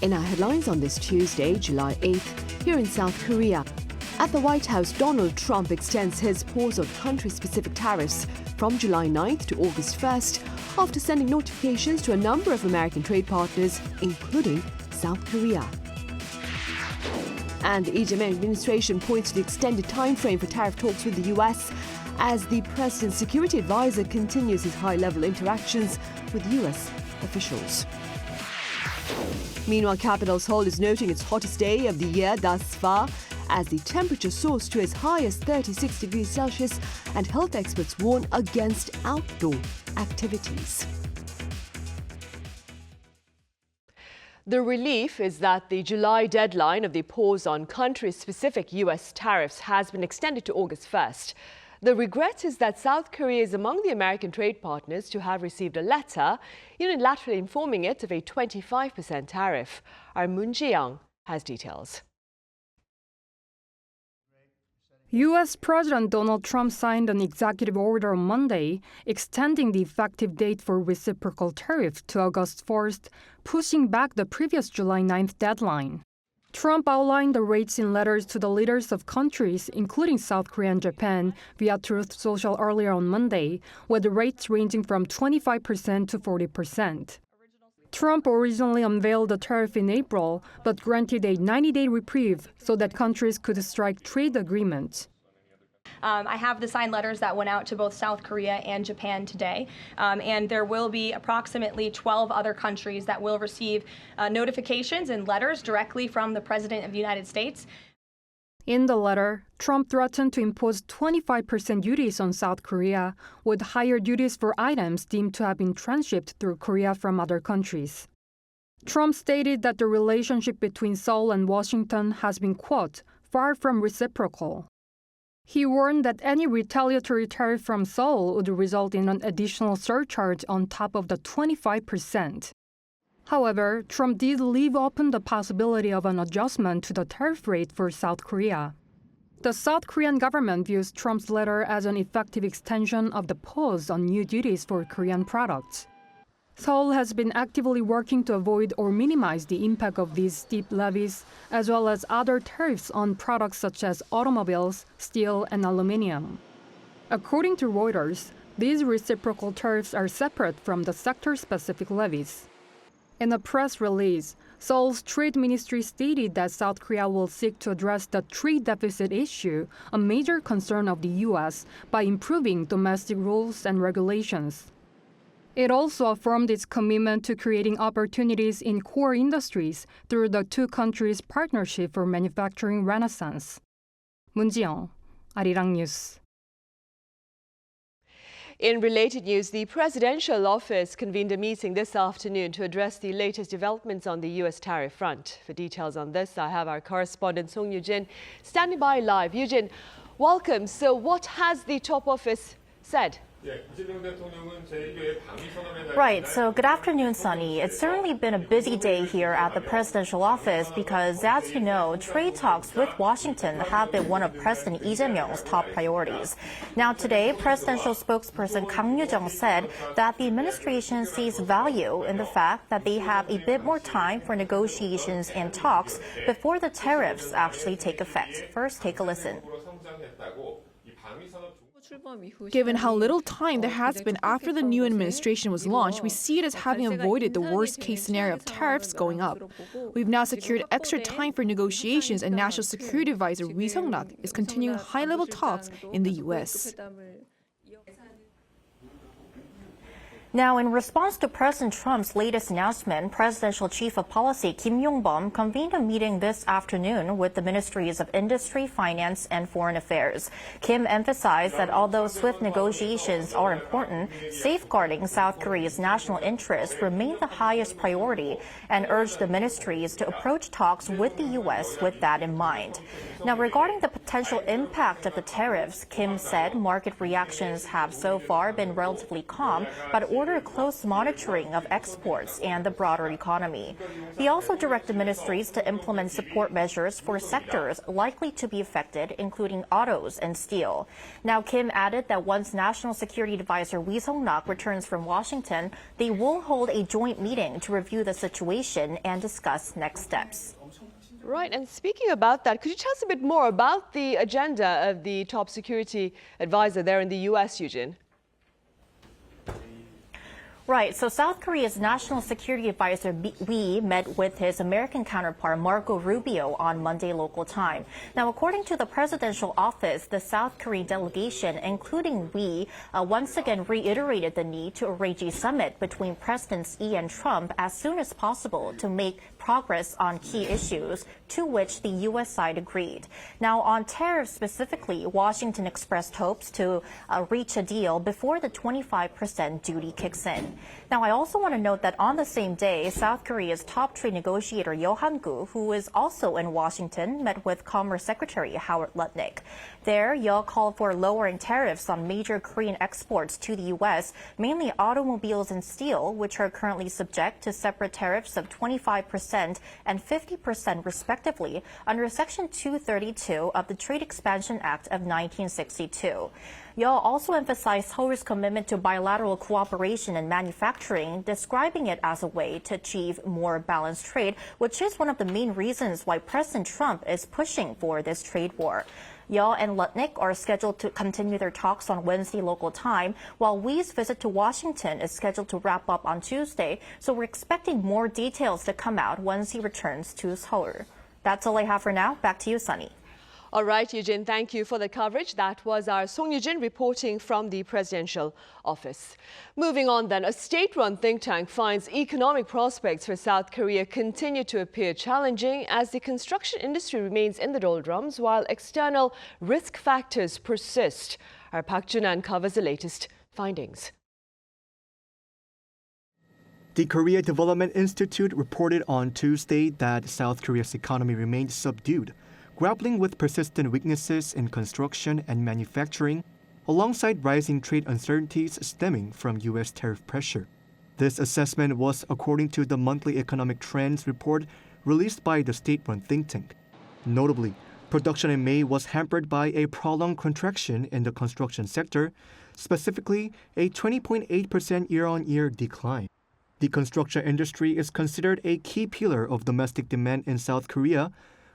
In our headlines on this Tuesday, July 8th, here in South Korea, at the White House, Donald Trump extends his pause on country-specific tariffs from July 9th to August 1st after sending notifications to a number of American trade partners, including South Korea. And the Lee administration points to the extended time frame for tariff talks with the US as the president's security advisor continues his high-level interactions with US officials. Meanwhile, capital Seoul is noting its hottest day of the year thus far as the temperature soars to as high as 36 degrees Celsius, and health experts warn against outdoor activities. The relief is that the July deadline of the pause on country-specific US tariffs has been extended to August 1st. The regret is that South Korea is among the American trade partners to have received a letter unilaterally informing it of a 25% tariff. Our Moon Ji-young has details. U.S. President Donald Trump signed an executive order on Monday extending the effective date for reciprocal tariff to August 1st, pushing back the previous July 9th deadline. Trump outlined the rates in letters to the leaders of countries, including South Korea and Japan, via Truth Social earlier on Monday, with rates ranging from 25% to 40%. Trump originally unveiled the tariff in April, but granted a 90-day reprieve so that countries could strike trade agreements. I have the signed letters that went out to both South Korea and Japan today, and there will be approximately 12 other countries that will receive notifications and letters directly from the President of the United States. In the letter, Trump threatened to impose 25% duties on South Korea, with higher duties for items deemed to have been transshipped through Korea from other countries. Trump stated that the relationship between Seoul and Washington has been, quote, far from reciprocal. He warned that any retaliatory tariff from Seoul would result in an additional surcharge on top of the 25%. However, Trump did leave open the possibility of an adjustment to the tariff rate for South Korea. The South Korean government views Trump's letter as an effective extension of the pause on new duties for Korean products. Seoul has been actively working to avoid or minimize the impact of these steep levies, as well as other tariffs on products such as automobiles, steel, and aluminum. According to Reuters, these reciprocal tariffs are separate from the sector-specific levies. In a press release, Seoul's trade ministry stated that South Korea will seek to address the trade deficit issue, a major concern of the U.S., by improving domestic rules and regulations. It also affirmed its commitment to creating opportunities in core industries through the two countries' partnership for manufacturing renaissance. Moon Ji-young, Arirang News. In related news, the presidential office convened a meeting this afternoon to address the latest developments on the U.S. tariff front. For details on this, I have our correspondent Song Yoo-jin standing by live. Yoo-jin, welcome. So what has the top office said? Right, so good afternoon, Sunny. It's certainly been a busy day here at the presidential office because, as you know, trade talks with Washington have been one of President Lee Jae-myung's top priorities. Now today, presidential spokesperson Kang Yoo-jung said that the administration sees value in the fact that they have a bit more time for negotiations and talks before the tariffs actually take effect. First, take a listen. Given how little time there has been after the new administration was launched, we see it as having avoided the worst-case scenario of tariffs going up. We've now secured extra time for negotiations, and National Security Advisor Ri Sung-rak is continuing high-level talks in the U.S. Now, in response to President Trump's latest announcement, Presidential Chief of Policy Kim Yong-bum convened a meeting this afternoon with the Ministries of Industry, Finance, and Foreign Affairs. Kim emphasized that although swift negotiations are important, safeguarding South Korea's national interests remain the highest priority and urged the ministries to approach talks with the U.S. with that in mind. Now, regarding the potential potential impact of the tariffs, Kim said market reactions have so far been relatively calm, but ordered close monitoring of exports and the broader economy. He also directed ministries to implement support measures for sectors likely to be affected, including autos and steel. Now, Kim added that once National Security Advisor Lee Seong-nak returns from Washington, they will hold a joint meeting to review the situation and discuss next steps. Right, and speaking about that, could you tell us a bit more about the agenda of the top security advisor there in the U.S., Eugene? Right. So South Korea's National Security Advisor Lee met with his American counterpart Marco Rubio on Monday local time. Now, according to the presidential office, the South Korean delegation, including Lee, once again reiterated the need to arrange a summit between Presidents Lee and Trump as soon as possible to make progress on key issues, to which the U.S. side agreed. Now, on tariffs specifically, Washington expressed hopes to reach a deal before the 25% duty kicks in. Now, I also want to note that on the same day, South Korea's top trade negotiator Yo Han-gu, who is also in Washington, met with Commerce Secretary Howard Lutnick. There, Yo called for lowering tariffs on major Korean exports to the U.S., mainly automobiles and steel, which are currently subject to separate tariffs of 25% and 50% respectively under Section 232 of the Trade Expansion Act of 1962. Yo also emphasized Seoul's commitment to bilateral cooperation in manufacturing, describing it as a way to achieve more balanced trade, which is one of the main reasons why President Trump is pushing for this trade war. Yo and Lutnick are scheduled to continue their talks on Wednesday local time, while Lee's visit to Washington is scheduled to wrap up on Tuesday, so we're expecting more details to come out once he returns to Seoul. That's all I have for now. Back to you, Sunny. All right, Eugene, thank you for the coverage. That was our Song Eugene reporting from the presidential office. Moving on then, a state-run think tank finds economic prospects for South Korea continue to appear challenging as the construction industry remains in the doldrums while external risk factors persist. Our Park Jun-an covers the latest findings. The Korea Development Institute reported on Tuesday that South Korea's economy remained subdued, grappling with persistent weaknesses in construction and manufacturing, alongside rising trade uncertainties stemming from U.S. tariff pressure. This assessment was according to the monthly economic trends report released by the state-run think tank. Notably, production in May was hampered by a prolonged contraction in the construction sector, specifically a 20.8% year-on-year decline. The construction industry is considered a key pillar of domestic demand in South Korea,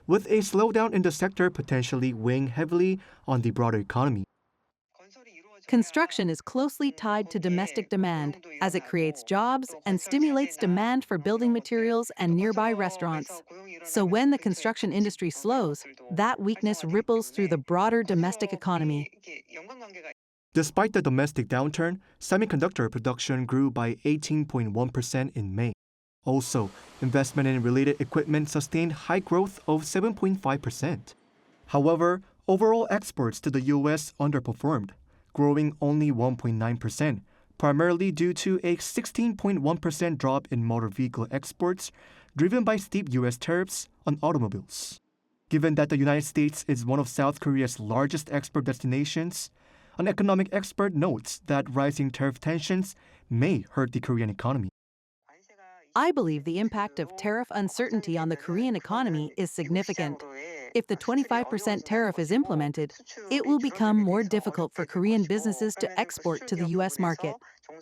with a slowdown in the sector potentially weighing heavily on the broader economy. Construction is closely tied to domestic demand, as it creates jobs and stimulates demand for building materials and nearby restaurants. So when the construction industry slows, that weakness ripples through the broader domestic economy. Despite the domestic downturn, semiconductor production grew by 18.1% in May. Also, investment in related equipment sustained high growth of 7.5%. However, overall exports to the U.S. underperformed, growing only 1.9%, primarily due to a 16.1% drop in motor vehicle exports, driven by steep U.S. tariffs on automobiles. Given that the United States is one of South Korea's largest export destinations, an economic expert notes that rising tariff tensions may hurt the Korean economy. I believe the impact of tariff uncertainty on the Korean economy is significant. If the 25% tariff is implemented, it will become more difficult for Korean businesses to export to the U.S. market.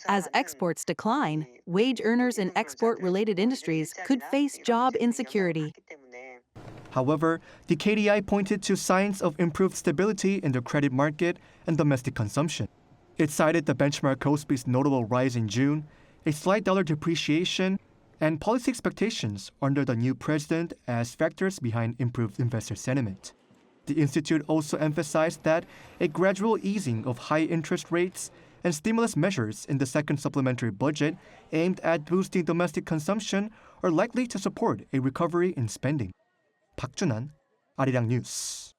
As exports decline, wage earners in export-related industries could face job insecurity. However, the KDI pointed to signs of improved stability in the credit market and domestic consumption. It cited the benchmark Kospi's notable rise in June, a slight dollar depreciation, and policy expectations under the new president as factors behind improved investor sentiment. The institute also emphasized that a gradual easing of high interest rates and stimulus measures in the second supplementary budget aimed at boosting domestic consumption are likely to support a recovery in spending. Park Jun-an, Arirang News.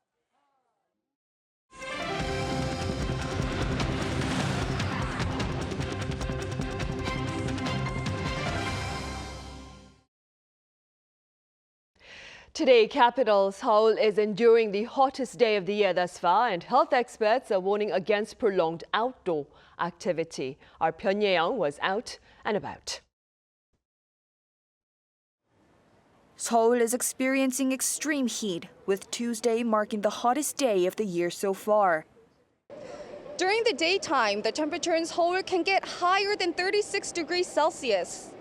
Today, capital Seoul is enduring the hottest day of the year thus far, and health experts are warning against prolonged outdoor activity. Our Pyongyang was out and about. Seoul is experiencing extreme heat, with Tuesday marking the hottest day of the year so far. During the daytime, the temperature in Seoul can get higher than 36 degrees Celsius.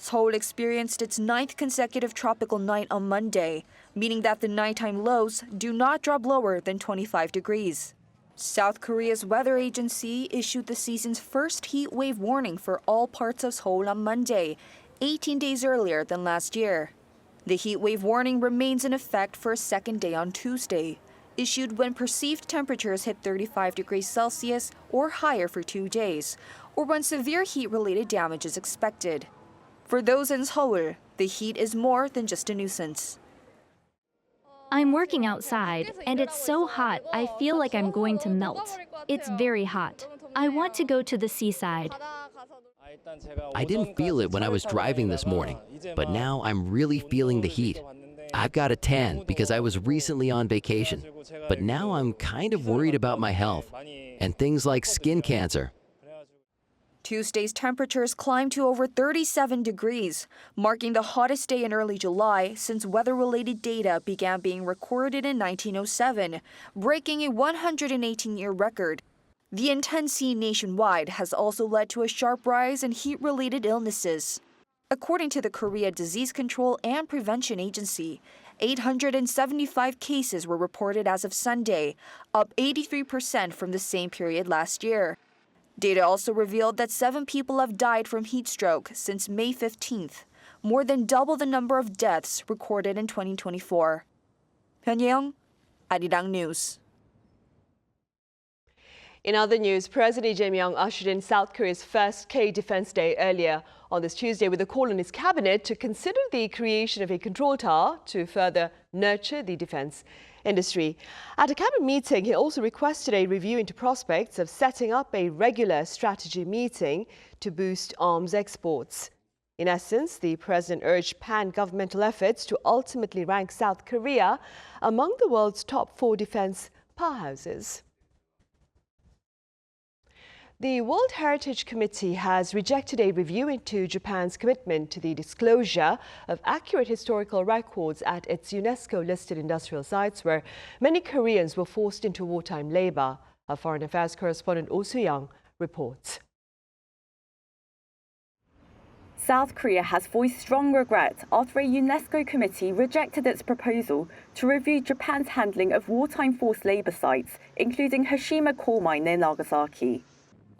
Seoul experienced its 9th consecutive tropical night on Monday, meaning that the nighttime lows do not drop lower than 25 degrees. South Korea's weather agency issued the season's first heat wave warning for all parts of Seoul on Monday, 18 days earlier than last year. The heat wave warning remains in effect for a second day on Tuesday, issued when perceived temperatures hit 35 degrees Celsius or higher for 2 days, or when severe heat-related damage is expected. For those in Seoul, the heat is more than just a nuisance. I'm working outside, and it's so hot I feel like I'm going to melt. It's very hot. I want to go to the seaside. I didn't feel it when I was driving this morning, but now I'm really feeling the heat. I've got a tan because I was recently on vacation, but now I'm kind of worried about my health and things like skin cancer. Tuesday's temperatures climbed to over 37 degrees, marking the hottest day in early July since weather-related data began being recorded in 1907, breaking a 118-year record. The intense heat nationwide has also led to a sharp rise in heat-related illnesses. According to the Korea Disease Control and Prevention Agency, 875 cases were reported as of Sunday, up 83% from the same period last year. Data also revealed that 7 people have died from heat stroke since May 15th, more than double the number of deaths recorded in 2024. Pyongyang, Arirang News. In other news, President Lee Jae-myung ushered in South Korea's first K-Defense Day earlier on this Tuesday with a call on his cabinet to consider the creation of a control tower to further nurture the defense industry. At a cabinet meeting, he also requested a review into prospects of setting up a regular strategy meeting to boost arms exports. In essence, the president urged pan-governmental efforts to ultimately rank South Korea among the world's top 4 defense powerhouses. The World Heritage Committee has rejected a review into Japan's commitment to the disclosure of accurate historical records at its UNESCO-listed industrial sites where many Koreans were forced into wartime labor. Our foreign affairs correspondent Oh Soo-young reports. South Korea has voiced strong regret after a UNESCO committee rejected its proposal to review Japan's handling of wartime forced labor sites, including Hiroshima coal mine near Nagasaki.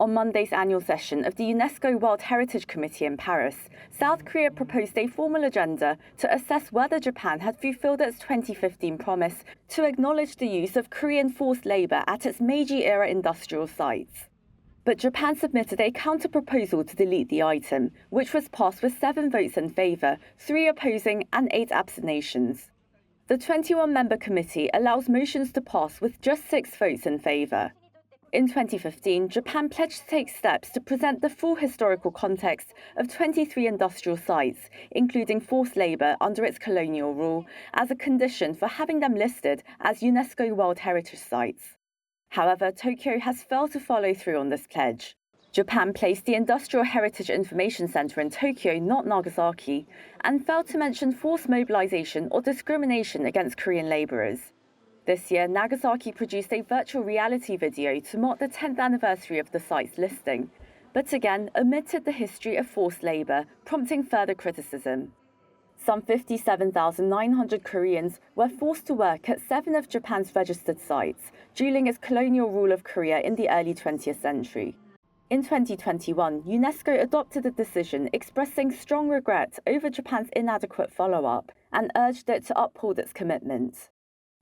On Monday's annual session of the UNESCO World Heritage Committee in Paris, South Korea proposed a formal agenda to assess whether Japan had fulfilled its 2015 promise to acknowledge the use of Korean forced labor at its Meiji-era industrial sites. But Japan submitted a counter-proposal to delete the item, which was passed with 7 votes in favour, 3 opposing and 8 abstentions. The 21-member committee allows motions to pass with just 6 votes in favour. In 2015, Japan pledged to take steps to present the full historical context of 23 industrial sites, including forced labour under its colonial rule, as a condition for having them listed as UNESCO World Heritage Sites. However, Tokyo has failed to follow through on this pledge. Japan placed the Industrial Heritage Information Center in Tokyo, not Nagasaki, and failed to mention forced mobilization or discrimination against Korean laborers. This year, Nagasaki produced a virtual reality video to mark the 10th anniversary of the site's listing, but again omitted the history of forced labor, prompting further criticism. Some 57,900 Koreans were forced to work at 7 of Japan's registered sites during its colonial rule of Korea in the early 20th century. In 2021, UNESCO adopted a decision expressing strong regret over Japan's inadequate follow-up and urged it to uphold its commitment.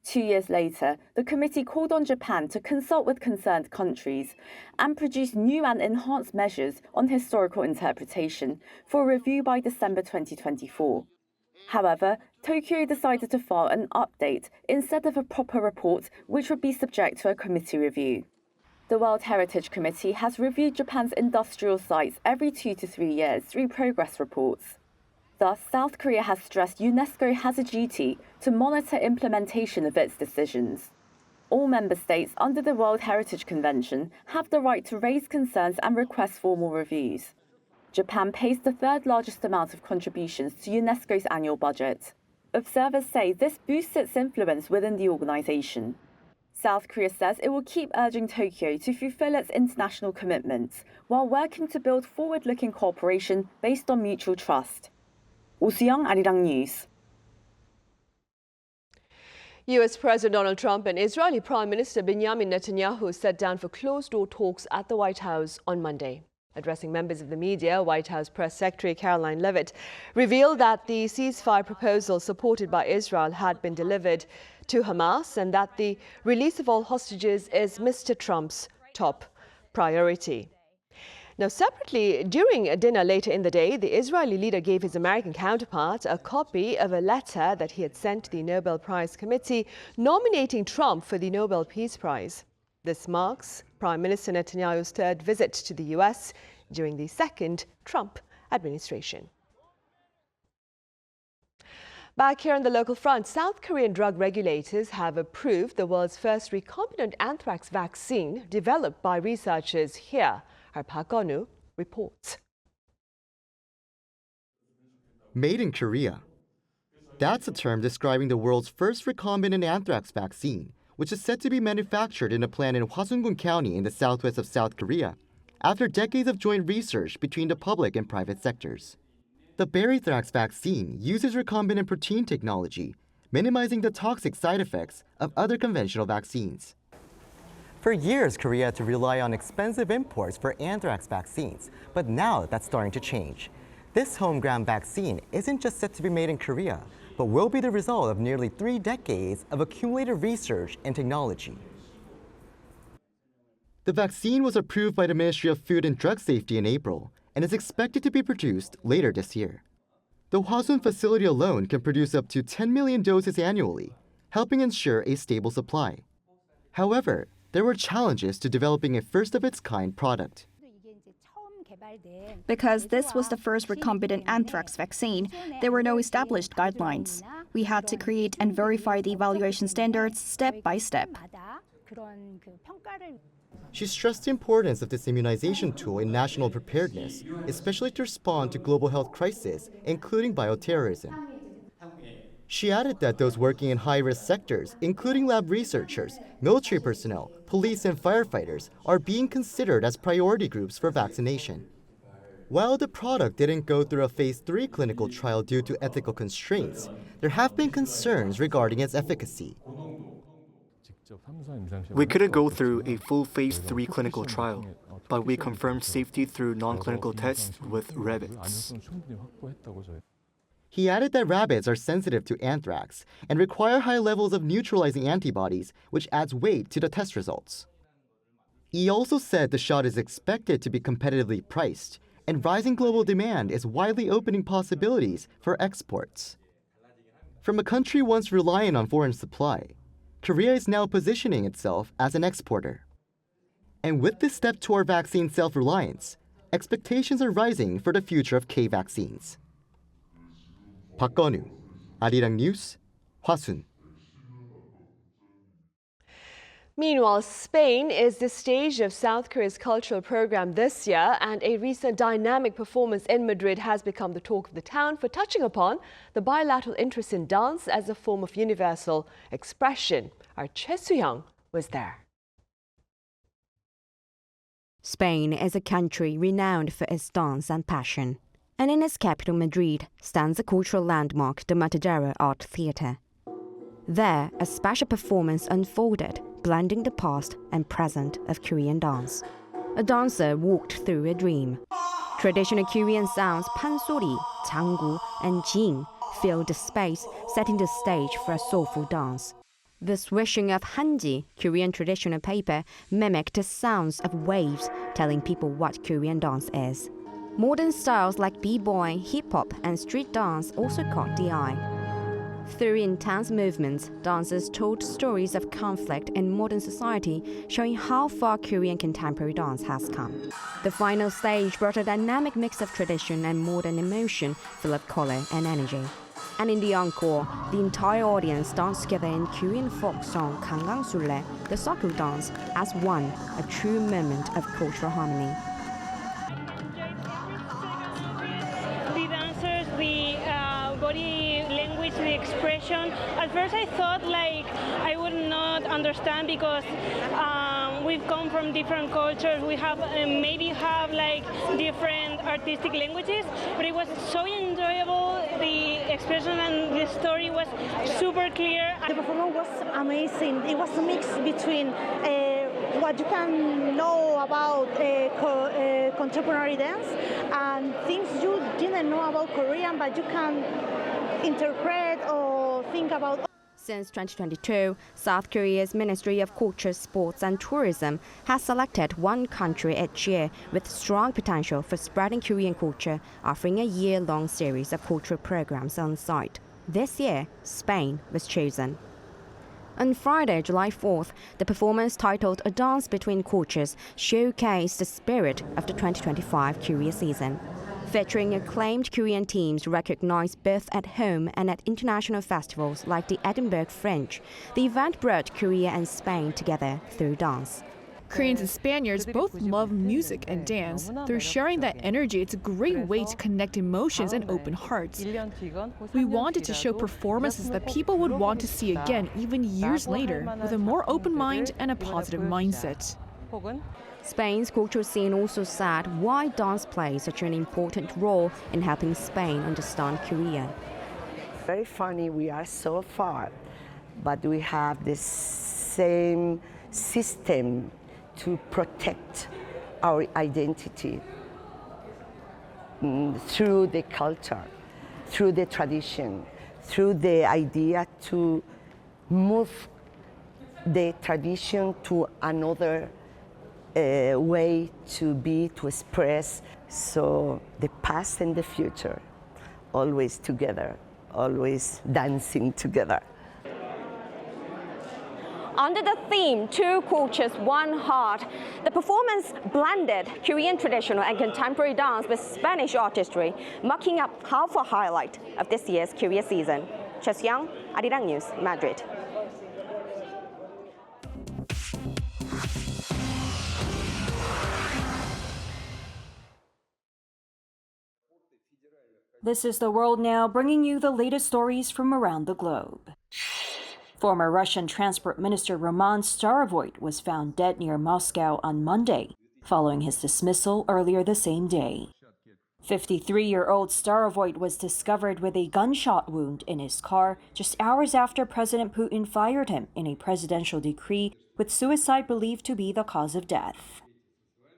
2 years later, the committee called on Japan to consult with concerned countries and produce new and enhanced measures on historical interpretation for review by December 2024. However, Tokyo decided to file an update instead of a proper report, which would be subject to a committee review. The World Heritage Committee has reviewed Japan's industrial sites every 2 to 3 years through progress reports. Thus, South Korea has stressed UNESCO has a duty to monitor implementation of its decisions. All member states under the World Heritage Convention have the right to raise concerns and request formal reviews. Japan pays the third largest amount of contributions to UNESCO's annual budget. Observers say this boosts its influence within the organization. South Korea says it will keep urging Tokyo to fulfill its international commitments while working to build forward-looking cooperation based on mutual trust. Soohee, Arirang News. U.S. President Donald Trump and Israeli Prime Minister Benjamin Netanyahu sat down for closed-door talks at the White House on Monday. Addressing members of the media, White House Press Secretary Caroline Leavitt revealed that the ceasefire proposal supported by Israel had been delivered to Hamas and that the release of all hostages is Mr. Trump's top priority. Now, separately, during a dinner later in the day, the Israeli leader gave his American counterpart a copy of a letter that he had sent to the Nobel Prize Committee nominating Trump for the Nobel Peace Prize. This marks Prime Minister Netanyahu's third visit to the U.S. during the second Trump administration. Back here on the local front, South Korean drug regulators have approved the world's first recombinant anthrax vaccine developed by researchers here. Our Park Onu reports. Made in Korea. That's a term describing the world's first recombinant anthrax vaccine, which is said to be manufactured in a plant in Hwasungun County in the southwest of South Korea, after decades of joint research between the public and private sectors. The Arirang vaccine uses recombinant protein technology, minimizing the toxic side effects of other conventional vaccines. For years, Korea had to rely on expensive imports for anthrax vaccines, but now that's starting to change. This homegrown vaccine isn't just set to be made in Korea, but will be the result of nearly 3 decades of accumulated research and technology. The vaccine was approved by the Ministry of Food and Drug Safety in April and is expected to be produced later this year. The Hwasun facility alone can produce up to 10 million doses annually, helping ensure a stable supply. However, there were challenges to developing a first-of-its-kind product. Because this was the first recombinant anthrax vaccine, there were no established guidelines. We had to create and verify the evaluation standards step by step. She stressed the importance of this immunization tool in national preparedness, especially to respond to global health crises, including bioterrorism. She added that those working in high-risk sectors, including lab researchers, military personnel, police, and firefighters, are being considered as priority groups for vaccination. While the product didn't go through a phase 3 clinical trial due to ethical constraints, there have been concerns regarding its efficacy. We couldn't go through a full phase 3 clinical trial, but we confirmed safety through non-clinical tests with rabbits. He added that rabbits are sensitive to anthrax and require high levels of neutralizing antibodies, which adds weight to the test results. He also said the shot is expected to be competitively priced, and rising global demand is widely opening possibilities for exports. From a country once reliant on foreign supply, Korea is now positioning itself as an exporter. And with this step toward vaccine self-reliance, expectations are rising for the future of K-vaccines. Park Onu, Arirang News, Hwasun. Meanwhile, Spain is the stage of South Korea's cultural program this year, and a recent dynamic performance in Madrid has become the talk of the town for touching upon the bilateral interest in dance as a form of universal expression. Our Choi Soo-young was there. Spain is a country renowned for its dance and passion. And in its capital, Madrid, stands the cultural landmark, the Matadero Art Theatre. There, a special performance unfolded, blending the past and present of Korean dance. A dancer walked through a dream. Traditional Korean sounds pansori, 장구, and jing filled the space, setting the stage for a soulful dance. The swishing of hanji, Korean traditional paper, mimicked the sounds of waves, telling people what Korean dance is. Modern styles like b-boy, hip-hop, and street dance also caught the eye. Through intense movements, dancers told stories of conflict in modern society, showing how far Korean contemporary dance has come. The final stage brought a dynamic mix of tradition and modern emotion, full of color and energy. And in the encore, the entire audience danced together in Korean folk song Gangang Sulle, the circle dance, as one, a true moment of cultural harmony. The dancers, the body language, the expression. At first I thought I would not understand because we've come from different cultures. We have maybe different artistic languages, but it was so enjoyable. The expression and the story was super clear. The performance was amazing. It was a mix between what you can know about contemporary dance and things you didn't know about Korean, but you can interpret or think about. Since 2022, South Korea's Ministry of Culture, Sports and Tourism has selected one country each year with strong potential for spreading Korean culture, offering a year-long series of cultural programs on site. This year, Spain was chosen. On Friday, July 4th, the performance titled A Dance Between Cultures showcased the spirit of the 2025 Korea season. Featuring acclaimed Korean teams recognized both at home and at international festivals like the Edinburgh Fringe, the event brought Korea and Spain together through dance. Koreans and Spaniards both love music and dance. Through sharing that energy, it's a great way to connect emotions and open hearts. We wanted to show performances that people would want to see again even years later, with a more open mind and a positive mindset. Spain's cultural scene also said why dance plays such an important role in helping Spain understand Korea. Very funny, we are so far, but we have the same system to protect our identity through the culture, through the tradition, through the idea to move the tradition to another way to be, to express. So the past and the future, always together, always dancing together. Under the theme, Two Cultures, One Heart, the performance blended Korean traditional and contemporary dance with Spanish artistry, marking up half a highlight of this year's Korea season. Young, Arirang News, Madrid. This is The World Now, bringing you the latest stories from around the globe. Former Russian Transport Minister Roman Starovoyt was found dead near Moscow on Monday, following his dismissal earlier the same day. 53-year-old Starovoyt was discovered with a gunshot wound in his car just hours after President Putin fired him in a presidential decree, with suicide believed to be the cause of death.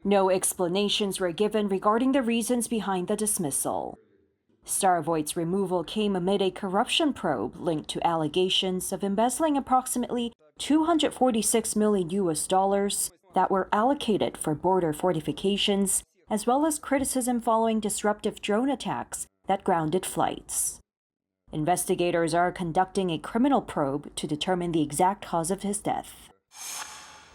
No explanations were given regarding the reasons behind the dismissal. Starovoyt's removal came amid a corruption probe linked to allegations of embezzling approximately $246 million that were allocated for border fortifications, as well as criticism following disruptive drone attacks that grounded flights. Investigators are conducting a criminal probe to determine the exact cause of his death.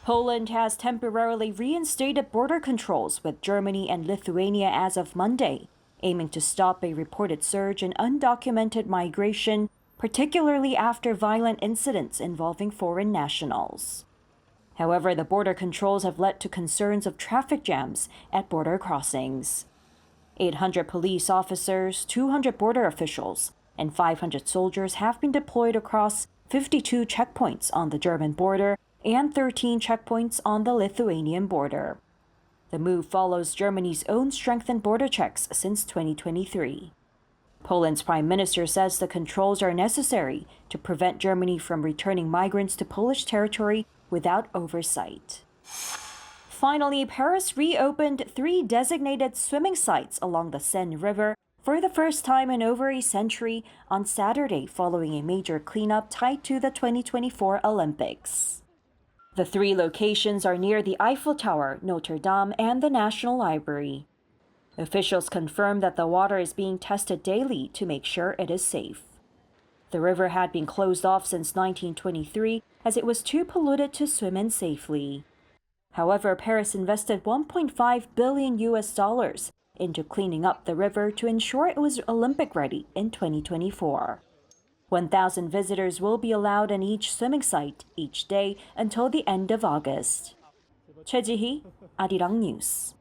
Poland has temporarily reinstated border controls with Germany and Lithuania as of Monday, aiming to stop a reported surge in undocumented migration, particularly after violent incidents involving foreign nationals. However, the border controls have led to concerns of traffic jams at border crossings. 800 police officers, 200 border officials, and 500 soldiers have been deployed across 52 checkpoints on the German border and 13 checkpoints on the Lithuanian border. The move follows Germany's own strengthened border checks since 2023. Poland's prime minister says the controls are necessary to prevent Germany from returning migrants to Polish territory without oversight. Finally, Paris reopened 3 designated swimming sites along the Seine River for the first time in over a century on Saturday, following a major cleanup tied to the 2024 Olympics. The 3 locations are near the Eiffel Tower, Notre Dame, and the National Library. Officials confirm that the water is being tested daily to make sure it is safe. The river had been closed off since 1923 as it was too polluted to swim in safely. However, Paris invested $1.5 billion into cleaning up the river to ensure it was Olympic ready in 2024. 1,000 visitors will be allowed in each swimming site each day until the end of August. Soohee, Arirang News.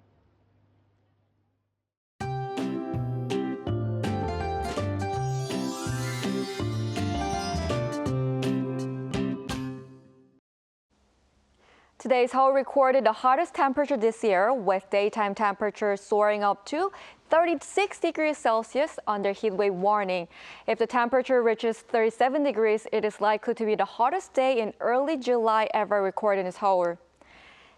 Today, Seoul recorded the hottest temperature this year, with daytime temperatures soaring up to 36 degrees Celsius under heat wave warning. If the temperature reaches 37 degrees, it is likely to be the hottest day in early July ever recorded in Seoul.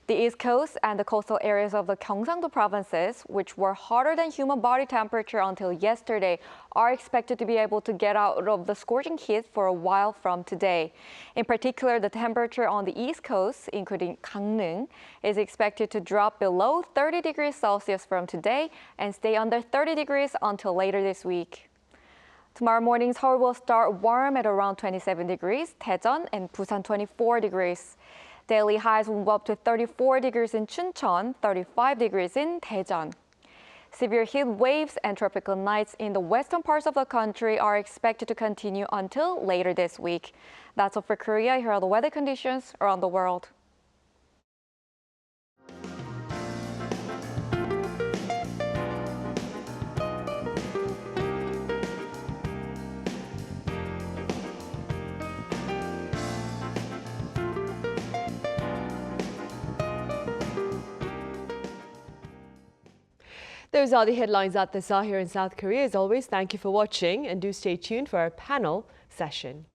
The East Coast and the coastal areas of the Gyeongsang-do provinces, which were hotter than human body temperature until yesterday, are expected to be able to get out of the scorching heat for a while from today. In particular, the temperature on the East Coast, including Gangneung, is expected to drop below 30 degrees Celsius from today and stay under 30 degrees until later this week. Tomorrow morning, Seoul will start warm at around 27 degrees, Daejeon and Busan 24 degrees. Daily highs will go up to 34 degrees in Chuncheon, 35 degrees in Daejeon. Severe heat waves and tropical nights in the western parts of the country are expected to continue until later this week. That's all for Korea. Here are the weather conditions around the world. Those are the headlines at the Soohee in South Korea. As always, thank you for watching and do stay tuned for our panel session.